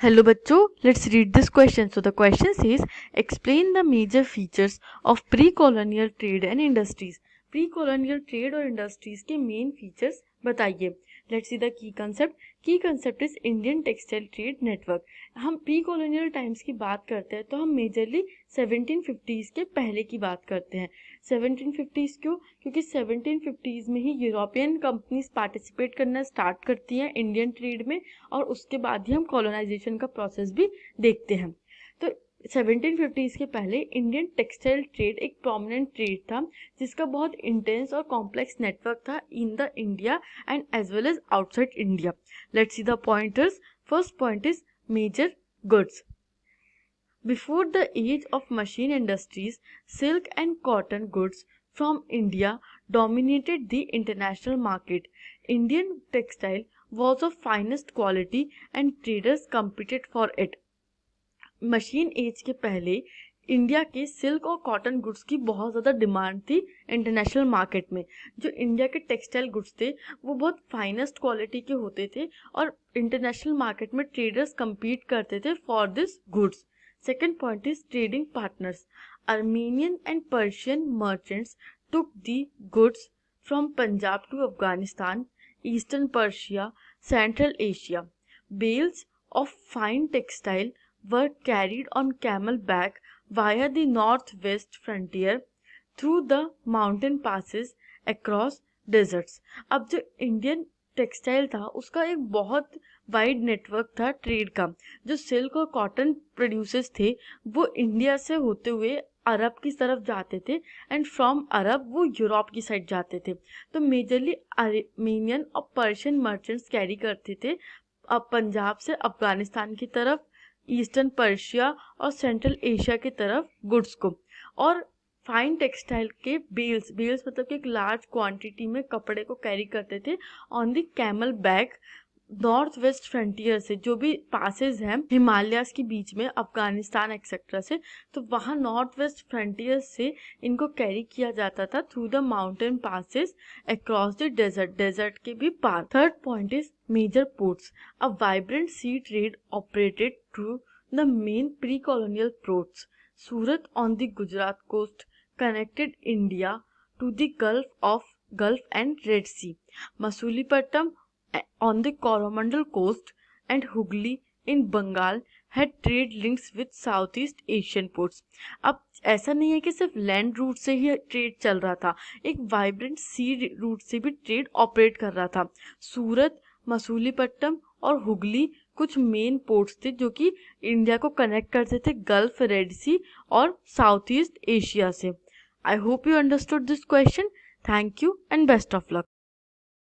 Hello बच्चों, let's read this question. So the question says, explain the major features of pre-colonial trade and industries. Pre-colonial trade और industries के main features बताइए. Let's see the key concept. Key concept is Indian Textile Trade Network. हम pre-colonial times की बात करते हैं तो हम majorly 1750s के पहले की बात करते हैं. 1750s क्यों? क्योंकि 1750s में ही यूरोपियन कंपनीज पार्टिसिपेट करना स्टार्ट करती हैं इंडियन ट्रेड में और उसके बाद ही हम कॉलोनाइजेशन का प्रोसेस भी देखते हैं. तो 1750s के पहले इंडियन टेक्सटाइल ट्रेड एक प्रोमिनेंट ट्रेड था जिसका बहुत इंटेंस और कॉम्प्लेक्स नेटवर्क था in the India and as well as outside India. Let's see the pointers. First point is major goods. Before the age of machine industries, silk and cotton goods from India dominated the international market. Indian textile was of finest quality and traders competed for it. Machine age के पहले India के silk और cotton goods की बहुत ज़्यादा demand थी international market में. जो इंडिया के टेक्सटाइल गुड्स थे वो बहुत फाइनेस्ट क्वालिटी के होते थे और इंटरनेशनल मार्केट में ट्रेडर्स compete करते थे for this goods. Second point is trading partners. Armenian and Persian merchants took the goods from Punjab to Afghanistan, Eastern Persia, Central Asia. Bales of fine textile were carried on camel back via the northwest frontier through the mountain passes across deserts. अब जो Indian textile था उसका एक बहुत wide network था trade का. जो silk और कॉटन प्रोड्यूसर्स थे वो इंडिया से होते हुए अरब की तरफ जाते थे एंड फ्रॉम अरब वो यूरोप की साइड जाते थे. तो मेजरली आर्मेनियन और पर्शियन मर्चेंट्स कैरी करते थे अब पंजाब से अफगानिस्तान की तरफ, ईस्टर्न पर्शिया और सेंट्रल एशिया की तरफ गुड्स को. और फाइन टेक्सटाइल के बेल्स मतलब कि एक लार्ज क्वांटिटी में कपड़े को कैरी करते थे on the camel back north west frontier से, जो भी पासेस हैं हिमालयास के बीच में अफगानिस्तान एक्सेट्रा से, तो वहाँ नॉर्थ वेस्ट फ्रंटियर से इनको कैरी किया जाता था through the mountain passes across the desert के भी पार. Third point is major ports. A vibrant sea trade operated through the main pre colonial ports. Surat on the Gujarat coast connected India to the Gulf and Red Sea. Masulipatam on the Coromandel coast and Hooghly in Bengal had trade links with Southeast Asian ports. अब ऐसा नहीं है कि सिर्फ land route से ही trade चल रहा था, एक वाइब्रेंट सी रूट से भी ट्रेड ऑपरेट कर रहा था. सूरत, मसूलीपट्टनम और हुगली कुछ मेन पोर्ट्स थे जो कि इंडिया को कनेक्ट करते थे गल्फ, रेड सी और साउथ ईस्ट एशिया से. I hope you understood this question. Thank you and best of luck.